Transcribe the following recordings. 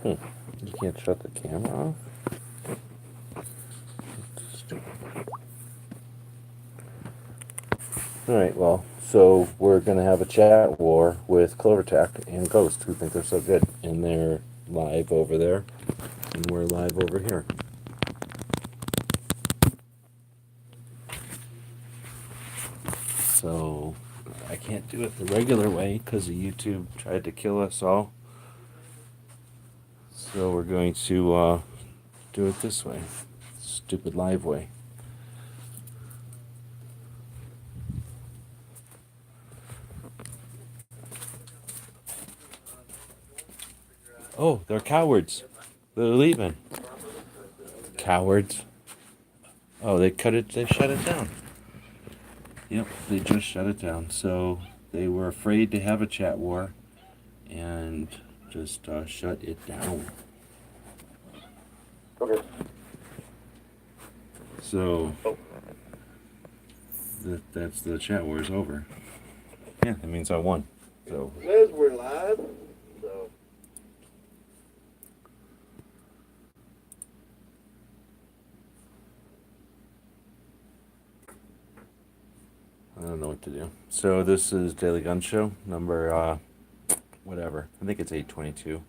You can't shut the camera off? Alright, well, so we're going to have a chat war with CloverTac and Ghost, who think they're so good. And they're live over there, and we're live over here. So, I can't do it the regular way because YouTube tried to kill us all. So we're going to do it this way. Stupid live way. Oh, they're cowards. They're leaving. Cowards. Oh, they shut it down. Yep, they just shut it down. So they were afraid to have a chat war and just shut it down. Okay. So that's the chat war is over. Yeah, that means I won. So Liz, we're live. So I don't know what to do. So this is Daily Gun Show number whatever. I think it's 822.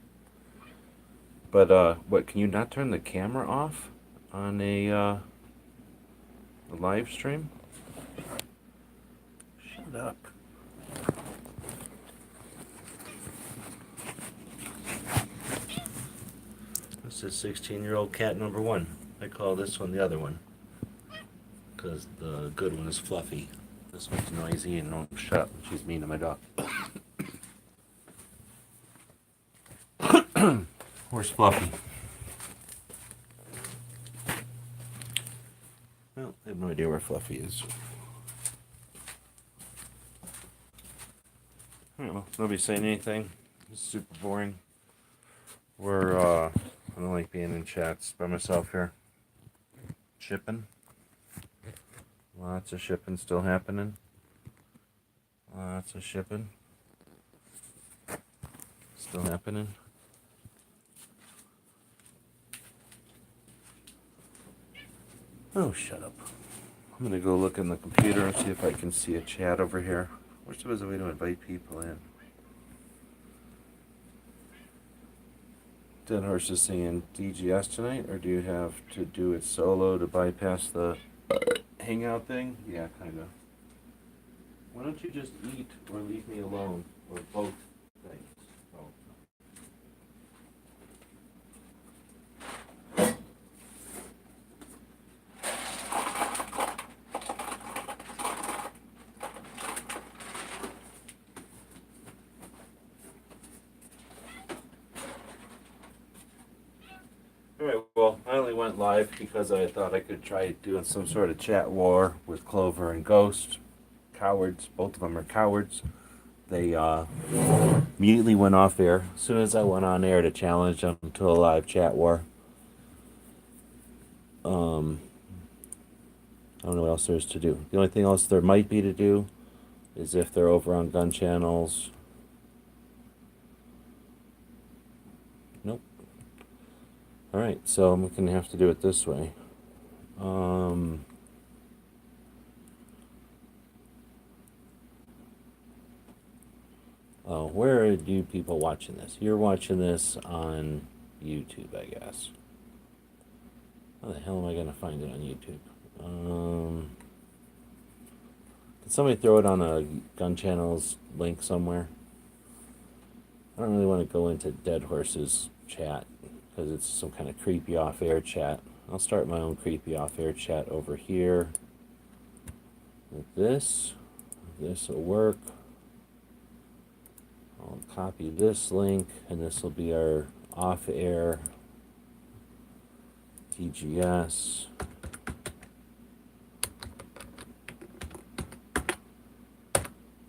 But what? Can you not turn the camera off on a live stream? Shut up. This is 16-year-old cat number one. I call this one the other one because the good one is Fluffy. This one's noisy and won't shut up. She's mean to my dog. Where's Fluffy? Well, I have no idea where Fluffy is. Alright, well, nobody's saying anything. It's super boring. I don't like being in chats by myself here. Shipping. Lots of shipping still happening. Lots of shipping. Still happening. Oh, shut up. I'm gonna go look in the computer and see if I can see a chat over here. I wish there was a way to invite people in. Dead Horse is singing DGS tonight, or do you have to do it solo to bypass the hangout thing? Yeah, kinda. Why don't you just eat or leave me alone, or both things? Oh. Alright, well, I only went live because I thought I could try doing some sort of chat war with Clover and Ghost. Cowards, both of them are cowards. They immediately went off air as soon as I went on air to challenge them to a live chat war. I don't know what else there is to do. The only thing else there might be to do is if they're over on gun channels. Nope. Alright, so I'm going to have to do it this way. Oh, where are you people watching this? You're watching this on YouTube, I guess. How the hell am I going to find it on YouTube? Can somebody throw it on a gun channels link somewhere? I don't really want to go into Dead Horse's chat because it's some kind of creepy off-air chat. I'll start my own creepy off-air chat over here with this. This will work. I'll copy this link, and this will be our off-air TGS.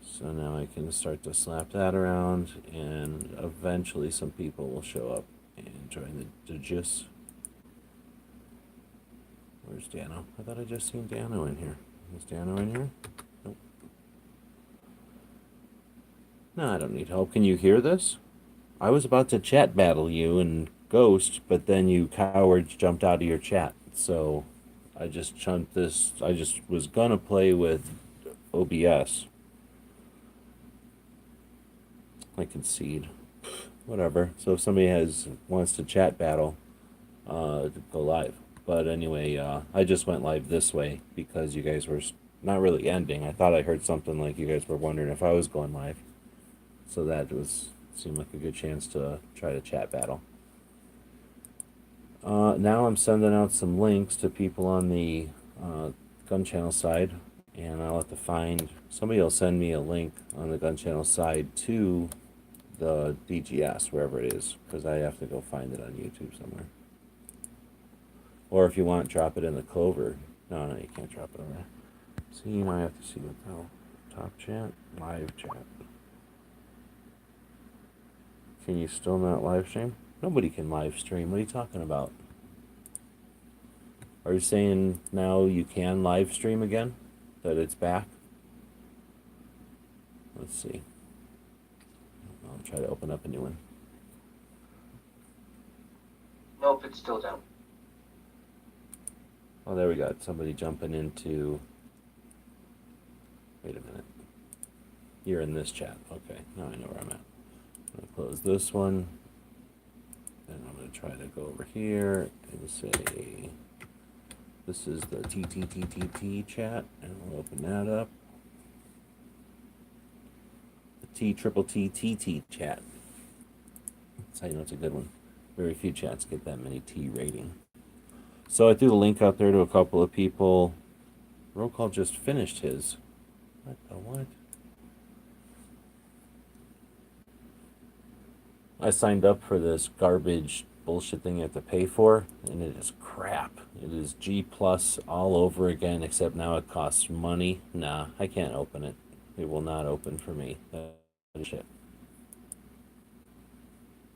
So now I can start to slap that around, and eventually some people will show up and join the gist. Where's Dano? I thought I just seen Dano in here. Is Dano in here? No, I don't need help. Can you hear this? I was about to chat battle you and Ghost, but then you cowards jumped out of your chat. So I just chunked this. I just was gonna play with OBS. I concede. Whatever. So if somebody wants to chat battle, go live. But anyway, I just went live this way because you guys were not really ending. I thought I heard something like you guys were wondering if I was going live. So that seemed like a good chance to try to chat battle. Now I'm sending out some links to people on the gun channel side, and I'll have to find somebody will send me a link on the gun channel side to the DGS wherever it is, because I have to go find it on YouTube somewhere. Or if you want, drop it in the Clover. No, you can't drop it over there. See, now I have to see what the hell. Top chat, live chat. Can you still not live stream? Nobody can live stream. What are you talking about? Are you saying now you can live stream again? That it's back? Let's see. I'll try to open up a new one. Nope, it's still down. Oh, there we got somebody jumping into. Wait a minute. You're in this chat. Okay, now I know where I'm at. I'm going to close this one. And I'm going to try to go over here and say, this is the TTTTT chat. And we'll open that up. The TTTT chat. That's how you know it's a good one. Very few chats get that many T rating. So I threw the link out there to a couple of people. Roll call just finished his. What the what? I signed up for this garbage bullshit thing you have to pay for, and it is crap. It is G plus all over again, except now it costs money. Nah, I can't open it. It will not open for me. That is shit.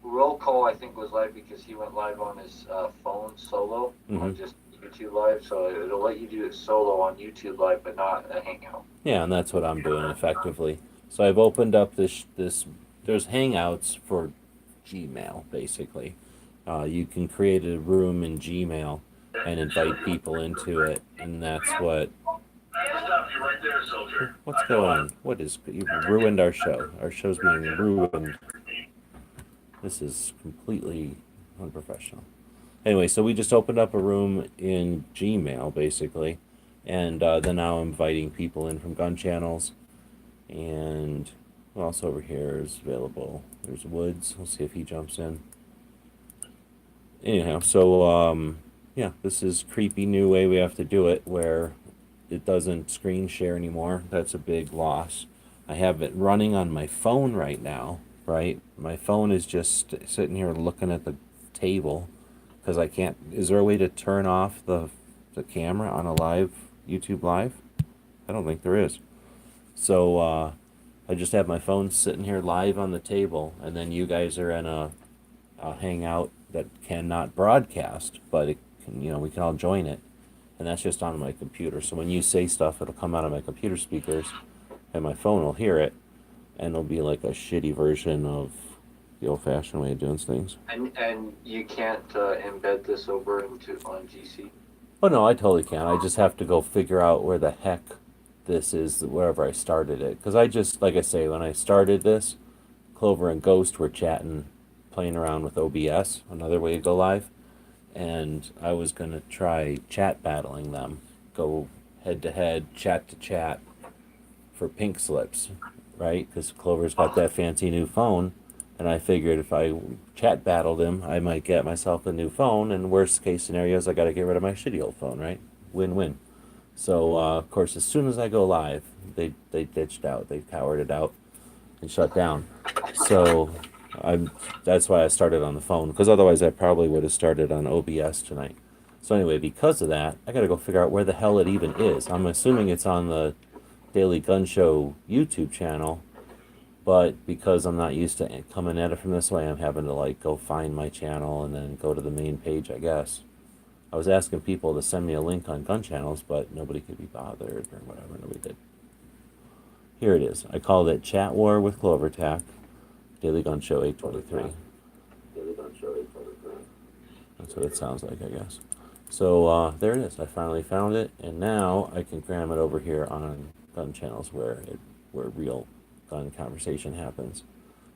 Roll call, I think, was live because he went live on his phone solo, on just YouTube Live. So it'll let you do it solo on YouTube Live, but not a Hangout. Yeah, and that's what I'm doing effectively. So I've opened up this. There's Hangouts for Gmail, basically. You can create a room in Gmail and invite people into it, and that's what. What's going on? What is? You've ruined our show. Our show's being ruined. This is completely unprofessional. Anyway, so we just opened up a room in Gmail, basically, and then now I'm inviting people in from gun channels, and who else over here is available? There's Woods. We'll see if he jumps in. Anyhow, so yeah, this is creepy new way we have to do it, where it doesn't screen share anymore. That's a big loss. I have it running on my phone right now, right? My phone is just sitting here looking at the table because I can't. Is there a way to turn off the camera on a live YouTube live? I don't think there is. So I just have my phone sitting here live on the table, and then you guys are in a hangout that cannot broadcast, but it can, we can all join it, and that's just on my computer. So when you say stuff, it'll come out of my computer speakers, and my phone will hear it, and it'll be like a shitty version of the old-fashioned way of doing things. And you can't embed this over on GC? Oh no, I totally can. I just have to go figure out where the heck this is, wherever I started it. Because I just, like I say, when I started this, Clover and Ghost were chatting, playing around with OBS, another way to go live. And I was going to try chat battling them, go head to head, chat to chat for pink slips, right? Because Clover's got that fancy new phone. And I figured if I chat battled him, I might get myself a new phone. And worst case scenario is I got to get rid of my shitty old phone, right? Win-win. So, of course, as soon as I go live, they ditched out. They cowered it out and shut down. So that's why I started on the phone, because otherwise I probably would have started on OBS tonight. So anyway, because of that, I got to go figure out where the hell it even is. I'm assuming it's on the Daily Gun Show YouTube channel, but because I'm not used to coming at it from this way, I'm having to go find my channel and then go to the main page, I guess. I was asking people to send me a link on gun channels, but nobody could be bothered or whatever. Nobody did. Here it is. I called it Chat War with CloverTac. Daily Gun Show 823. That's what it sounds like, I guess. So there it is. I finally found it, and now I can cram it over here on gun channels where real gun conversation happens.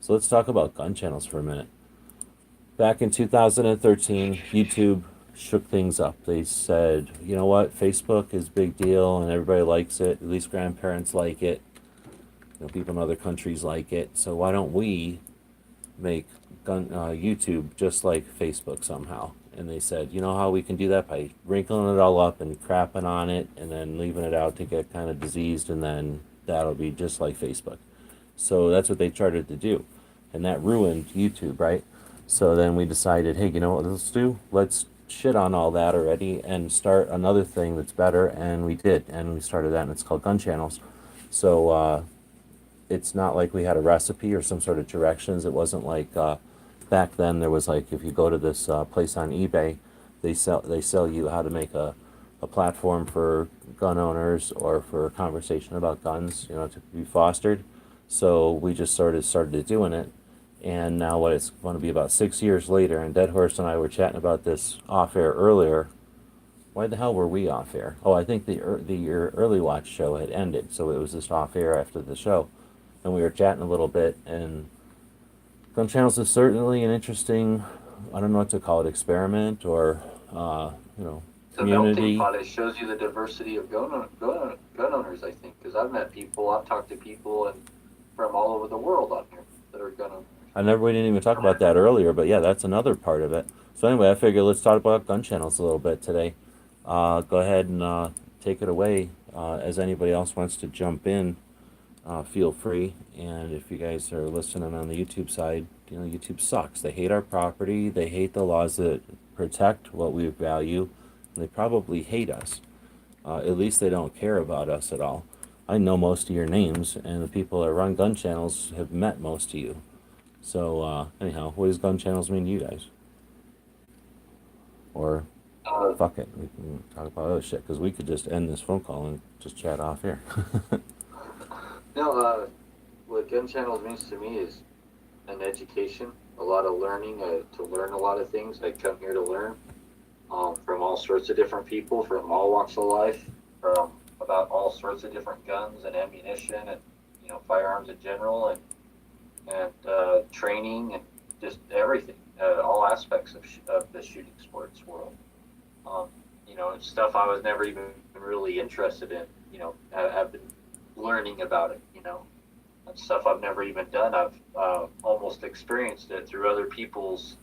So let's talk about gun channels for a minute. Back in 2013, YouTube shook things up. They said, you know what, Facebook is a big deal and everybody likes it. At least grandparents like it. You know, people in other countries like it. So why don't we make YouTube just like Facebook somehow? And they said, you know how we can do that? By wrinkling it all up and crapping on it and then leaving it out to get kind of diseased, and then that'll be just like Facebook. So that's what they started to do. And that ruined YouTube, right? So then we decided, hey, you know what let's do? Let's shit on all that already and start another thing that's better. And we did. And we started that, and it's called Gun Channels. So it's not like we had a recipe or some sort of directions. It wasn't like back then there was like, if you go to this place on eBay, they sell you how to make a platform for gun owners or for a conversation about guns, you know, to be fostered. So we just sort of started doing it. And now what it's going to be about 6 years later, and Dead Horse and I were chatting about this off air earlier. Why the hell were we off air? Oh, I think the early watch show had ended, so it was just off air after the show. And we were chatting a little bit, and Gun Channels is certainly an interesting, I don't know what to call it, experiment or, you know, It's a community. melting pot. It shows you the diversity of gun owners, I think, because I've met people, I've talked to people and from all over the world on here that are gun owners. We didn't even talk about that earlier, but yeah, that's another part of it. So anyway, I figured let's talk about Gun Channels a little bit today. Go ahead and take it away. As anybody else wants to jump in, feel free. And if you guys are listening on the YouTube side, you know, YouTube sucks. They hate our property. They hate the laws that protect what we value. And they probably hate us. At least they don't care about us at all. I know most of your names, and the people that run Gun Channels have met most of you. So anyhow, what does Gun Channels mean to you guys? Or fuck it, we can talk about other shit, because we could just end this phone call and just chat off here. No, what gun channels means to me is an education, a lot of learning, to learn a lot of things. I come here to learn from all sorts of different people, from all walks of life, from about all sorts of different guns and ammunition and, you know, firearms in general, and training and just everything, all aspects of the shooting sports world. You know, it's stuff I was never even really interested in. You know, I've been learning about it. You know, and stuff I've never even done. I've almost experienced it through other people's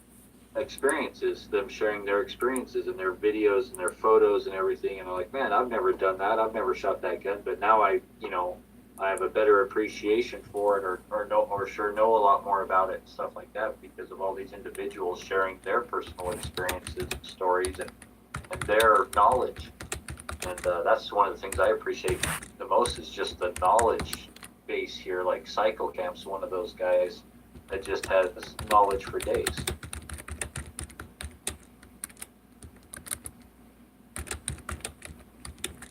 experiences, them sharing their experiences and their videos and their photos and everything. And I'm like, man, I've never done that. I've never shot that gun, but now I have a better appreciation for it, or sure know a lot more about it and stuff like that, because of all these individuals sharing their personal experiences and stories and their knowledge. And that's one of the things I appreciate the most, is just the knowledge base here. Like Cycle Camp's one of those guys that just has knowledge for days.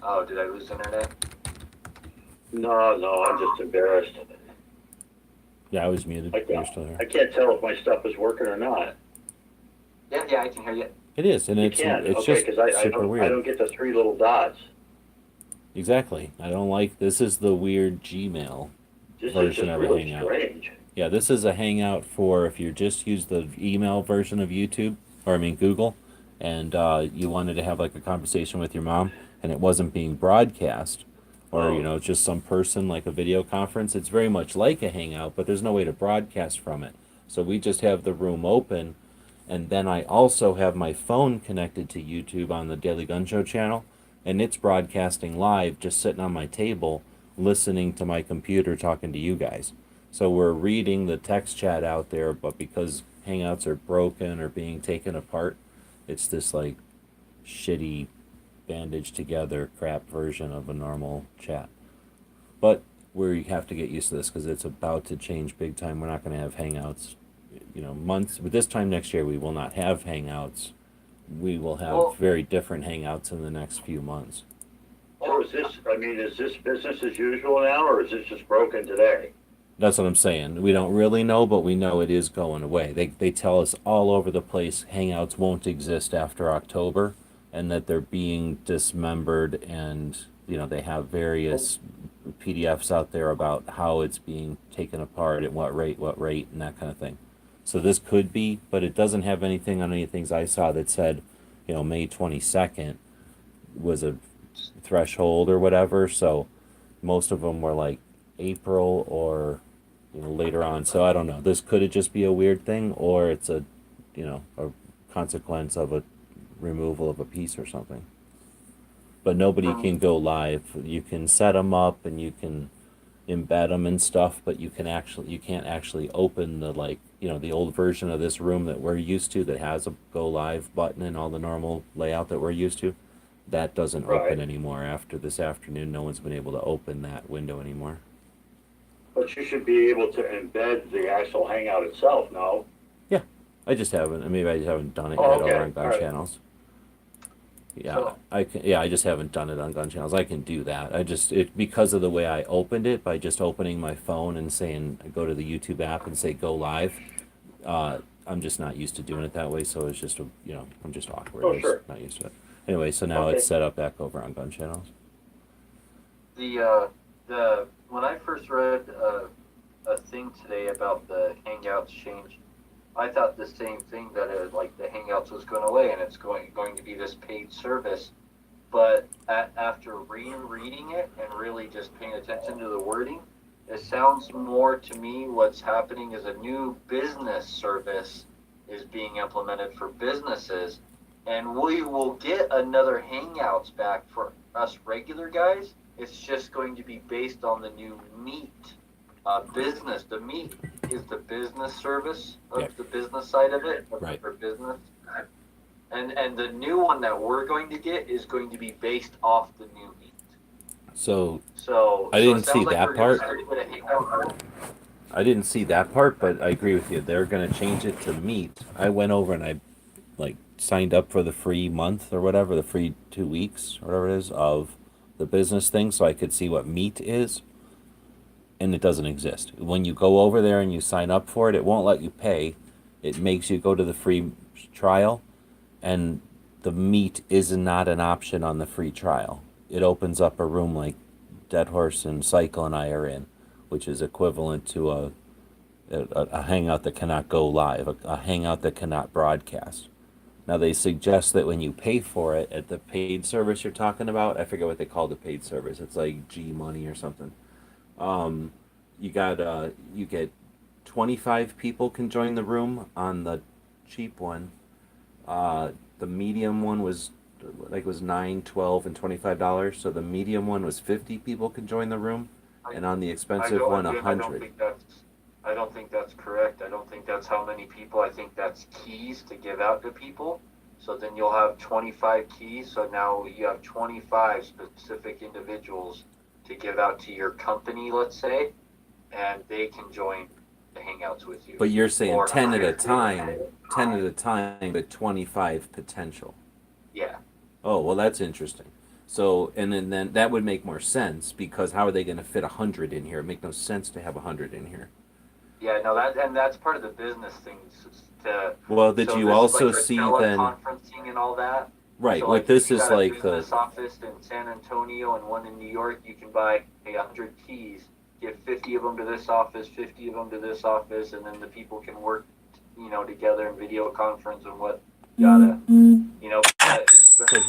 Oh, did I lose internet? No, I'm just embarrassed. Yeah, I was muted. You're still I here. can't tell if my stuff is working or not. Yeah, I can hear you. It is, and You it's can, it's okay, just because I super weird. don't get the three little dots. Exactly. I don't like this. Is the weird Gmail This is version just of a really Hangout. strange. Yeah, this is a Hangout for if you just use the email version of YouTube, or I mean Google, and you wanted to have like a conversation with your mom, and it wasn't being broadcast, or you know, it's just some person, like a video conference. It's very much like a Hangout, but there's no way to broadcast from it. So we just have the room open, and then I also have my phone connected to YouTube on the Daily Gun Show channel, and it's broadcasting live, just sitting on my table, listening to my computer talking to you guys. So we're reading the text chat out there, but because Hangouts are broken or being taken apart, it's this like shitty bandaged together crap version of a normal chat. But we have to get used to this because it's about to change big time. We're not going to have Hangouts, you know, months. But this time next year, we will not have Hangouts. We will have very different Hangouts in the next few months. Is this business as usual now, or is this just broken today? That's what I'm saying. We don't really know, but we know it is going away. They tell us all over the place Hangouts won't exist after October, and that they're being dismembered, and they have various PDFs out there about how it's being taken apart, at what rate, and that kind of thing. So this could be, but it doesn't have anything on any things I saw that said, May 22nd was a threshold or whatever. So most of them were like April or later on. So I don't know. This could just be a weird thing, or it's a consequence of a removal of a piece or something. But nobody can go live. You can set them up and you can embed them and stuff, but you can't actually open the old version of this room that we're used to that has a go live button and all the normal layout that we're used to. That doesn't open Right. anymore after this afternoon. No one's been able to open that window anymore. But you should be able to embed the actual Hangout itself, no? Yeah, I just haven't. Maybe I just haven't done it Oh, yet okay. over on Gun All right. Channels. Yeah, So- I can. Yeah, I just haven't done it on Gun Channels. I can do that. Because of the way I opened it by just opening my phone and saying I go to the YouTube app and say go live. I'm just not used to doing it that way, so it's just I'm just awkward. Oh, I'm sure. just not used to it. Anyway, so now Okay. it's set up back over on Gun Channels. The when I first read a thing today about the Hangouts change, I thought the same thing, that like the Hangouts was going away and it's going to be this paid service. But after rereading it and really just paying attention to the wording, it sounds more to me what's happening is a new business service is being implemented for businesses, and we will get another Hangouts back for us regular guys. It's just going to be based on the new Meet business. The Meet is the business service of Yeah. the business side of it, Right. for business. And the new one that we're going to get is going to be based off the new Meet. So So I didn't it sounds see like that we're gonna part. stick with a Hangout. I didn't see that part, but I agree with you. They're going to change it to Meet. I went over and I signed up for the free month or whatever, the free 2 weeks or whatever it is of the business thing, so I could see what Meet is, and it doesn't exist. When you go over there and you sign up for it, it won't let you pay. It makes you go to the free trial, and the Meet is not an option on the free trial. It opens up a room like Dead Horse and Cycle and I are in, which is equivalent to a hangout that cannot go live, a hangout that cannot broadcast. Now they suggest that when you pay for it at the paid service you're talking about, I forget what they call the paid service. It's like G Money or something. You get 25 people can join the room on the cheap one. The medium one was like it was 9, 12, and $25. So the medium one was 50 people can join the room, and on the expensive one, I don't 100. think I don't think that's correct. I don't think that's how many people. I think that's keys to give out to people. So then you'll have 25 keys. So now you have 25 specific individuals to give out to your company, let's say, and they can join the Hangouts with you. But you're saying Or 10 at a 100. time, 10 at a time, but 25 potential. Yeah. Oh, well, that's interesting. So, and then that would make more sense, because how are they going to fit 100 in here? It make no sense to have 100 in here. Yeah, no, that's part of the business things. Well, did you this also is like see then? teleconferencing and all that? Right. So What like this if you is got a like the. business office in San Antonio and one in New York, you can buy 100 keys, give 50 of them to this office, 50 of them to this office, and then the people can work, together in video conference and what yada. So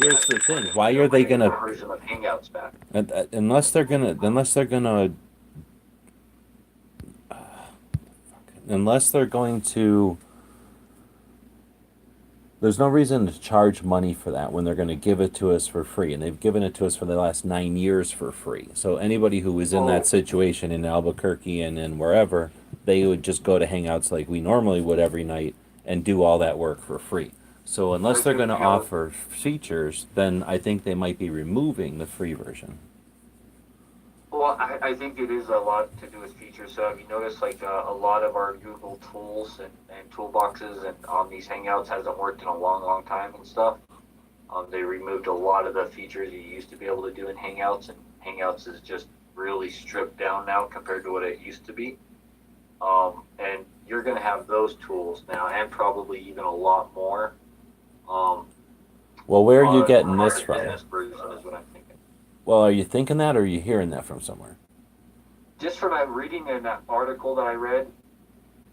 here's the thing: why are they gonna? Version of Hangouts back. Unless they're going to. There's no reason to charge money for that when they're going to give it to us for free, and they've given it to us for the last 9 years for free. So anybody who was in that situation in Albuquerque and in wherever, they would just go to Hangouts like we normally would every night and do all that work for free. So unless they're going to offer features, then I think they might be removing the free version. Well, I think it is a lot to do with features. So have you noticed like a lot of our Google tools and toolboxes and on these Hangouts hasn't worked in a long, long time and stuff. They removed a lot of the features you used to be able to do in Hangouts, and Hangouts is just really stripped down now compared to what it used to be. And you're going to have those tools now, and probably even a lot more. Um, Well, where are you getting this from? business version is what I'm thinking. Well, are you thinking that, or are you hearing that from somewhere? Just from reading an article that I read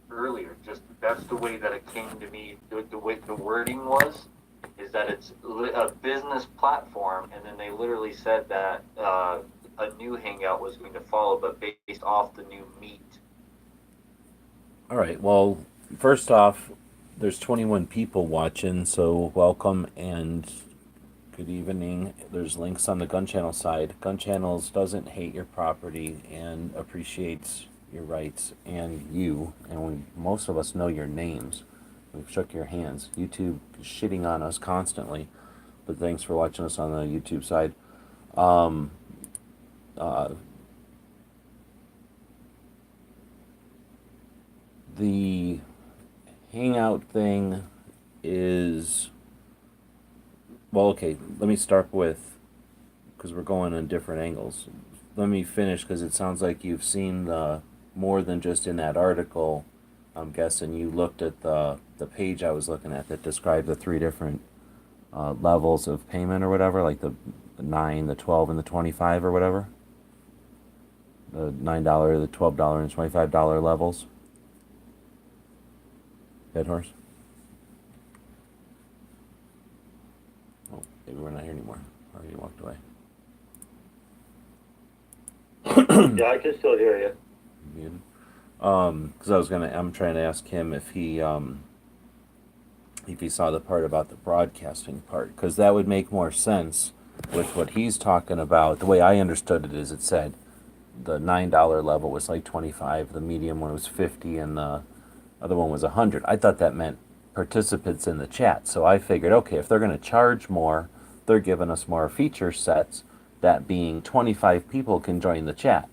earlier, just that's the way that it came to me. The way the wording was is that it's a business platform, and then they literally said that a new Hangout was going to follow, but based off the new Meet. All right. Well, first off, there's 21 people watching, so welcome and good evening. There's links on the Gun Channel side. Gun Channels doesn't hate your property and appreciates your rights and you. And most of us know your names. We've shook your hands. YouTube is shitting on us constantly, but thanks for watching us on the YouTube side. The Hangout thing is, well, okay, let me start with, because we're going on different angles. Let me finish, because it sounds like you've seen the more than just in that article. I'm guessing you looked at the page I was looking at that described the three different levels of payment or whatever, like the 9, the 12, and the 25 or whatever. The $9, the $12, and $25 levels. Dead horse? Oh, maybe we're not here anymore. Already walked away. Yeah, I can still hear you. Muted. Because I'm trying to ask him if he saw the part about the broadcasting part, because that would make more sense with what he's talking about. The way I understood it is, it said the $9 level was like 25, the medium one was 50, and the other one was 100. I thought that meant participants in the chat, so I figured, okay, if they're going to charge more, they're giving us more feature sets. That being 25 people can join the chat.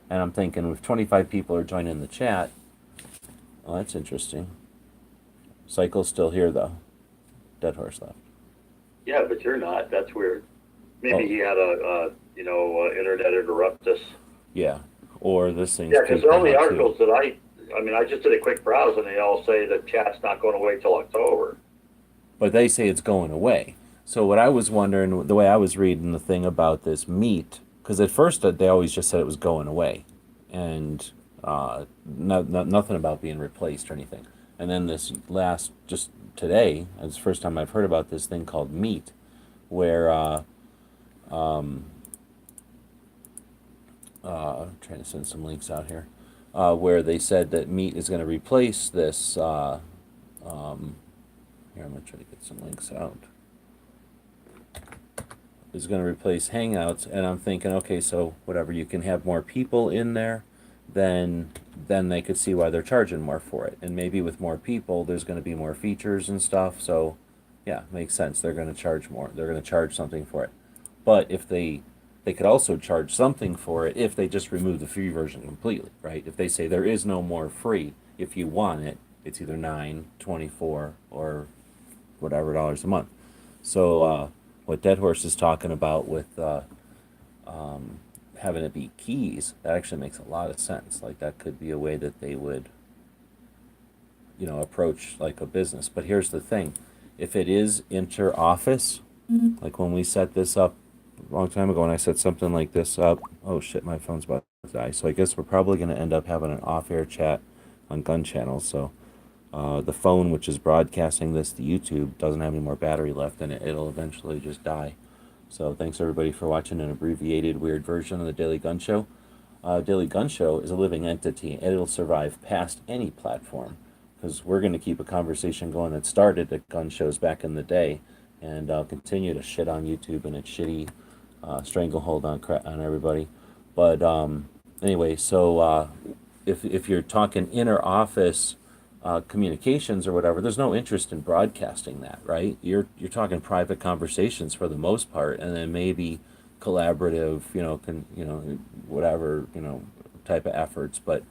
And I'm thinking, if 25 people are joining the chat, well, that's interesting. Cycle's still here, though. Dead horse left. Yeah, but you're not. That's weird. Maybe he had a internet interrupt us. Yeah, or this thing's... Yeah, because all the articles too. that I just did a quick browse, and they all say that chat's not going away till October. But they say it's going away. So what I was wondering, the way I was reading the thing about this Meet, because at first they always just said it was going away, and nothing about being replaced or anything. And then this just today, it's the first time I've heard about this thing called Meet, where trying to send some links out here, where they said that Meet is going to replace this. Here, I'm going to try to get some links out. Is going to replace Hangouts, and I'm thinking, okay, so whatever, you can have more people in there, then they could see why they're charging more for it. And maybe with more people, there's going to be more features and stuff. So, yeah, makes sense. They're going to charge more. They're going to charge something for it. But if they could also charge something for it if they just remove the free version completely, right? If they say there is no more free, if you want it, it's either $9, $24, or whatever dollars a month. So what Dead Horse is talking about with having it be keys, that actually makes a lot of sense. Like, that could be a way that they would, approach like a business. But here's the thing. If it is inter-office, like when we set this up a long time ago, and I set something like this up, oh shit, my phone's about to die. So I guess we're probably going to end up having an off-air chat on Gun Channel. So the phone, which is broadcasting this to YouTube, doesn't have any more battery left in it. It'll eventually just die. So thanks everybody for watching an abbreviated, weird version of the Daily Gun Show. Daily Gun Show is a living entity, and it'll survive past any platform, because we're going to keep a conversation going that started at gun shows back in the day, and continue to shit on YouTube and its shitty stranglehold on everybody. But anyway, so if you're talking inner office communications or whatever, there's no interest in broadcasting that, right? You're talking private conversations for the most part, and then maybe collaborative, whatever, type of efforts, but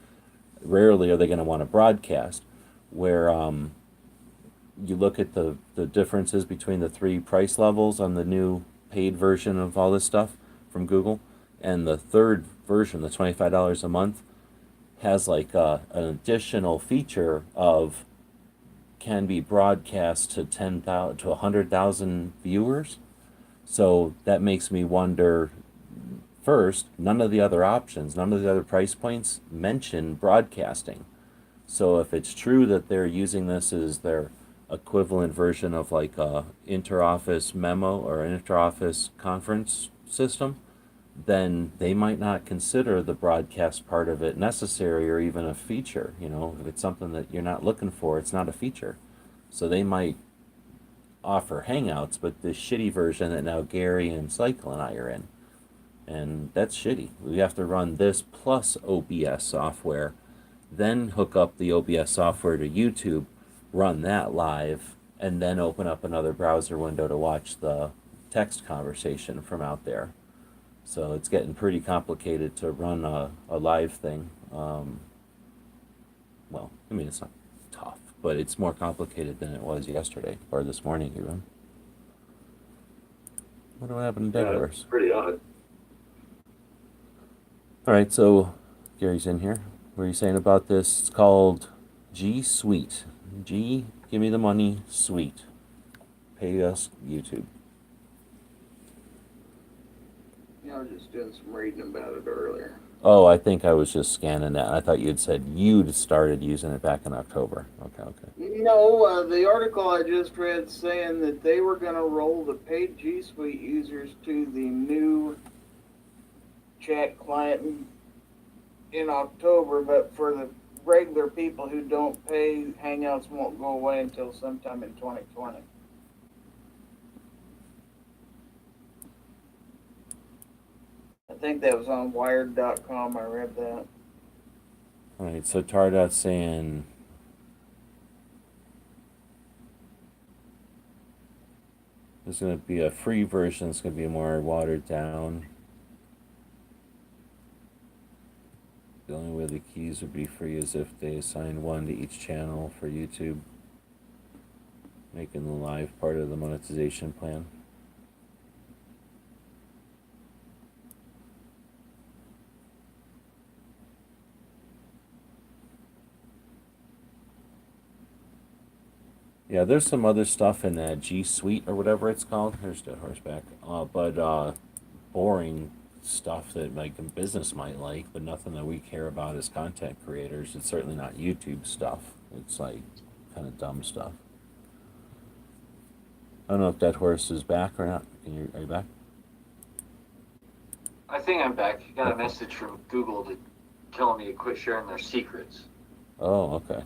rarely are they going to want to broadcast. Where you look at the differences between the three price levels on the new paid version of all this stuff from Google, and the third version, the $25 a month, has like an additional feature of can be broadcast to 10,000 to 100,000 viewers. So that makes me wonder. First, none of the other options, none of the other price points mention broadcasting. So if it's true that they're using this as their equivalent version of like a interoffice memo or an interoffice conference system, then they might not consider the broadcast part of it necessary or even a feature. You know, if it's something that you're not looking for, it's not a feature. So they might offer Hangouts, but the shitty version that now Gary and Cycle and I are in. And that's shitty. We have to run this plus OBS software, then hook up the OBS software to YouTube, run that live, and then open up another browser window to watch the text conversation from out there. So it's getting pretty complicated to run a live thing. Well, I mean, it's not tough, but it's more complicated than it was yesterday or this morning even. What happened to Dead Yeah, Horse? it's pretty odd. All right, so Gary's in here. What are you saying about this? It's called G Suite. G, give me the money, Suite. Pay us YouTube. Yeah, I was just doing some reading about it earlier. Oh, I think I was just scanning that. I thought you'd said you'd started using it back in October. Okay. No, the article I just read saying that they were going to roll the paid G Suite users to the new chat client in October, but for the regular people who don't pay, Hangouts won't go away until sometime in 2020. I think that was on Wired.com. I read that. All right, so Tardot's saying there's going to be a free version. It's going to be more watered down. The only way the keys would be free is if they assign one to each channel for YouTube, making the live part of the monetization plan. Yeah, there's some other stuff in that G Suite or whatever it's called. There's Dead Horseback. But boring stuff that like a business might like, but nothing that we care about as content creators. It's certainly not YouTube stuff. It's like kind of dumb stuff. I don't know if Dead Horse is back or not. Are you back? I think I'm back. Got a message from Google telling me to quit sharing their secrets. Oh, okay.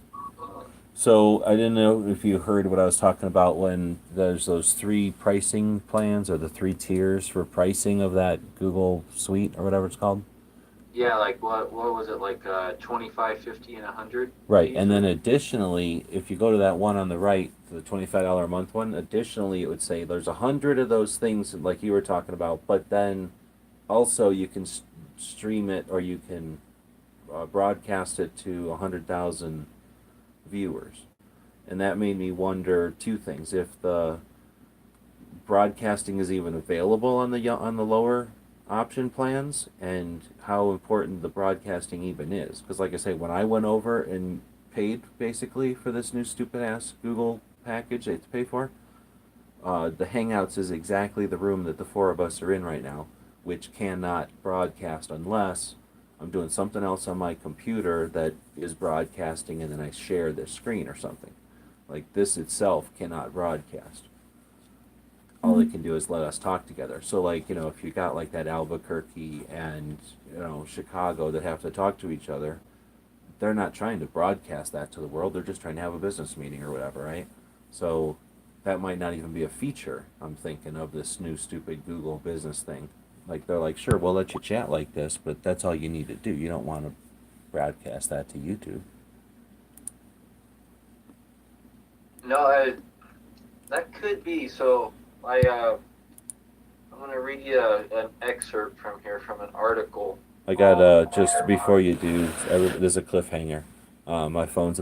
So I didn't know if you heard what I was talking about when there's those three pricing plans or the three tiers for pricing of that Google Suite or whatever it's called. Yeah, like what was it, like 25, 50, and 100? Right, and then additionally, if you go to that one on the right, the $25 a month one, additionally it would say there's 100 of those things like you were talking about, but then also you can stream it or you can broadcast it to 100,000 viewers. And that made me wonder two things: if the broadcasting is even available on the lower option plans, and how important the broadcasting even is. Because like I say, when I went over and paid basically for this new stupid ass Google package I have to pay for, the Hangouts is exactly the room that the four of us are in right now, which cannot broadcast unless I'm doing something else on my computer that is broadcasting and then I share the screen or something. Like this itself cannot broadcast. All it can do is let us talk together. So like, if you got like that Albuquerque and, Chicago that have to talk to each other, they're not trying to broadcast that to the world. They're just trying to have a business meeting or whatever, right? So that might not even be a feature, I'm thinking, of this new stupid Google business thing. Like they're like, sure, we'll let you chat like this, but that's all you need to do. You don't want to broadcast that to YouTube. No, that could be. So I'm going to read you an excerpt from here from an article. I got just before you do, there's a cliffhanger. My phone's